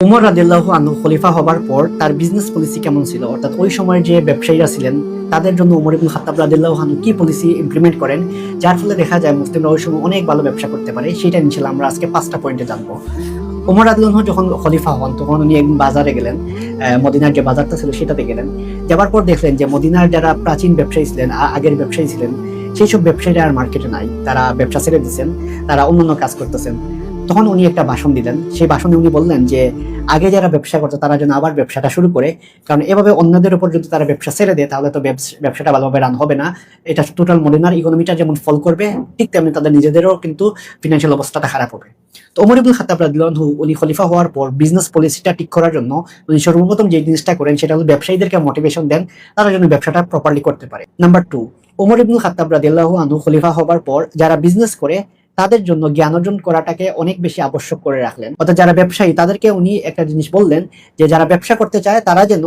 উমর রাদিয়াল্লাহু আনহু খলিফা হবার পর তার বিজনেস পলিসি কেমন ছিল, অর্থাৎ ওই সময়ের যে ব্যবসায়ীরা ছিলেন তাদের জন্য উমর ইবনুল খাত্তাব রাদিয়াল্লাহু আনহু কি পলিসি ইমপ্লিমেন্ট করেন, যার ফলে দেখা যায় মুসলিমরা ওই সময় অনেক ভালো ব্যবসা করতে পারে। সেটা ইনশাআল্লাহ আমরা আজকে 5টা পয়েন্টে জানবো। উমর রাদিয়াল্লাহু আনহু যখন খলিফা হন তখন উনি একদিন বাজারে গেলেন, মদিনার যে বাজারটা ছিল সেটাতে গেলেন। যাবার পর দেখলেন যে মদিনার যারা প্রাচীন ব্যবসায়ী ছিলেন, আগের ব্যবসায়ী ছিলেন, সেই সব ব্যবসায়ীরা আর মার্কেটে নাই, তারা ব্যবসা ছেড়ে দিচ্ছেন, তারা অন্যান্য কাজ করতেছেন। তখন উনি একটা ভাষণ দিলেন। সেই ভাষণে উনি বললেন যে আগে যারা ব্যবসা করতো তারা যেন আবার ব্যবসাটা শুরু করে, কারণ এভাবে অন্যদের উপর যদি তারা ব্যবসা ছেড়ে দেয় তাহলে তো ব্যবসাটা ভালোভাবে রান হবে না। এটা টোটাল মদিনার ইকোনমিটা যেমন ফল করবে, ঠিক তেমনি তাদের নিজেদেরও কিন্তু ফিনান্সিয়াল অবস্থাটা খারাপ হবে। তো ওমর ইবনুল খাত্তাব রাদিয়াল্লাহু আনহু উনি খলিফা হওয়ার পর বিজনেস পলিসিটা ঠিক করার জন্য উনি সর্বপ্রথম যে জিনিসটা করেন সেটা হলো ব্যবসায়ীদেরকে মোটিভেশন দেন, তারা যেন ব্যবসাটা প্রপারলি করতে পারে। নাম্বার 2, ওমর ইবনুল খাত্তাব রাদিয়াল্লাহু আনহু খলিফা হবার পর যারা বিজনেস করে তাদের জন্য জ্ঞান অর্জন করাটাকে অনেক বেশি আবশ্যক করে রাখলেন। অর্থাৎ যারা ব্যবসায়ী তাদেরকে উনি একটা জিনিস বললেন যে যারা ব্যবসা করতে চায় তারা যেন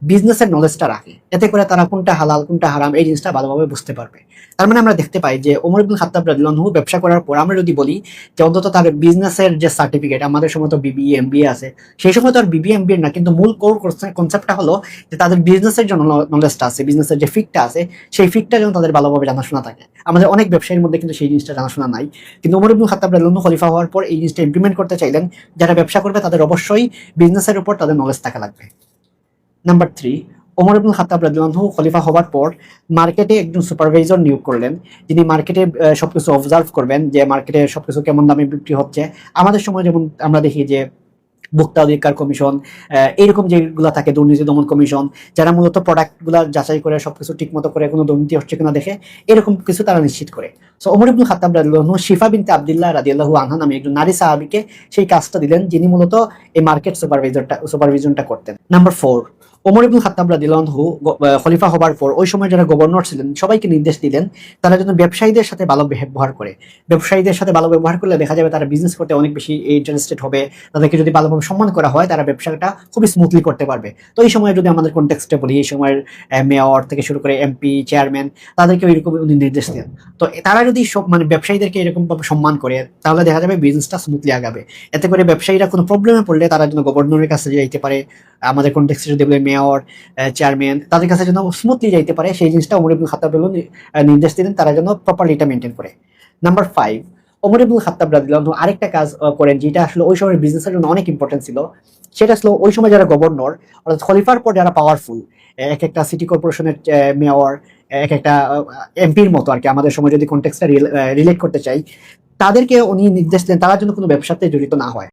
বিজনেসের নলেজটা রাখে, এতে করে তারা কোনটা হালাল কোনটা হারাম এই জিনিসটা ভালোভাবে বুঝতে পারবে। তার মানে আমরা দেখতে পাই যে ওমর ইবনুল খাত্তাব রাদিয়াল্লাহু আনহু ব্যবসা করার পর আমরা যদি বলি যে অন্তত তার বিজনেসের যে সার্টিফিকেট, আমাদের সময় তো বিবিএ এমবিএ আছে, সেই সময় তো আর বিবিএ এমবিএ না, কিন্তু মূল কোর কনসেপ্টটা হলো যে তাদের বিজনেসের জন্য নলেজটা আছে, বিজনেসের যে ফিকটা আছে সেই ফিকটা যেন তাদের ভালোভাবে জানাশোনা থাকে। আমাদের অনেক ব্যবসায়ীর মধ্যে কিন্তু সেই জিনিসটা জানাশোনা নাই, কিন্তু ওমর ইবনুল খাত্তাব রাদিয়াল্লাহু আনহু খলিফা হওয়ার পর এই জিনিসটা ইমপ্লিমেন্ট করতে চাইলেন। যারা ব্যবসা করবে তাদের অবশ্যই বিজনেসের উপর তাদের নলেজ থাকা লাগবে। নাম্বার 3, ওমর ইবনুল খাত্তাব রাদিয়াল্লাহু আনহু খলিফা হওয়ার পর মার্কেটে একজন সুপারভাইজার নিয়োগ করলেন, যিনি মার্কেটে সবকিছু অবজার্ভ করবেন যে মার্কেটে সবকিছু কেমন দামে বিক্রি হচ্ছে। আমাদের সময় যেমন আমরা দেখি যে ভোক্তা অধিকার কমিশন, এরকম যেগুলো থাকে, দুর্নীতি দমন কমিশন, যারা মূলত প্রোডাক্টগুলো যাচাই করে সবকিছু ঠিক মতো করে কোনো দুর্নীতি হচ্ছে কিনা দেখে, এরকম কিছু তারা নিশ্চিত করে। সো ওমর ইবনুল খাত্তাব রাদিয়াল্লাহু আনহু শিফা বিনতে আব্দুল্লাহ রাদিয়াল্লাহু আনহা নামে একজন নারী সাহাবীকে সেই কাজটা দিলেন, যিনি মূলত এই মার্কেট সুপারভিশনটা করতেন। নাম্বার 4, ওমর ইবনুল খাত্তাব রাদিয়াল্লাহু আনহু খলিফা হবার পর ওই সময় যারা গভর্নর ছিলেন সবাইকে নির্দেশ দিলেন তারা যেন ব্যবসায়ীদের সাথে ভালো ব্যবহার করে। ব্যবসায়ীদের সাথে ভালো ব্যবহার করলে দেখা যাবে তারা বিজনেস করতে অনেক বেশি ইন্টারেস্টেড হবে। তাদেরকে যদি ভালোভাবে সম্মান করা হয় তারা ব্যবসাটা খুবই স্মুথলি করতে পারবে। তো এই সময় যদি আমাদের কনটেক্সটে বলি, এই সময়ের মেয়র থেকে শুরু করে এমপি, চেয়ারম্যান, তাদেরকে এরকম উনি নির্দেশ দেন। তো তারা যদি সব ব্যবসায়ীদেরকে এরকম ভাবে সম্মান করে তাহলে দেখা যাবে বিজনেসটা স্মুথলি আগাবে। এতে করে ব্যবসায়ীরা কোনো প্রবলেমে পড়লে তারা যেন গভর্নরের কাছে যাইতে পারে, আমাদের কনটেক্সটে যদি বলে মেয়র, চেয়ারম্যান, তাদের কাছে যেন স্মুথলি যাইতে পারে, সেই জিনিসটা ওমর ইবনুল খাত্তাব নির্দেশ দিলেন তারা যেন প্রপারলি এটা মেনটেন করে। নাম্বার 5, ওমর ইবনুল খাত্তাব রাদিয়াল্লাহু আনহু আরেকটা কাজ করেন যেটা আসলে ওই সময়ের বিজনেসের জন্য অনেক ইম্পর্টেন্ট ছিল। সেটা আসলে ওই সময় যারা গভর্নর, অর্থাৎ খলিফার পর যারা পাওয়ারফুল, এক একটা সিটি কর্পোরেশনের মেয়র, এক একটা এমপির মতো আর কি, আমাদের সময় যদি কনটেক্সটটা রিলেট করতে চাই, তাদেরকে উনি নির্দেশ দেন তারা যেন কোনো ব্যবসাতে জড়িত না হয়।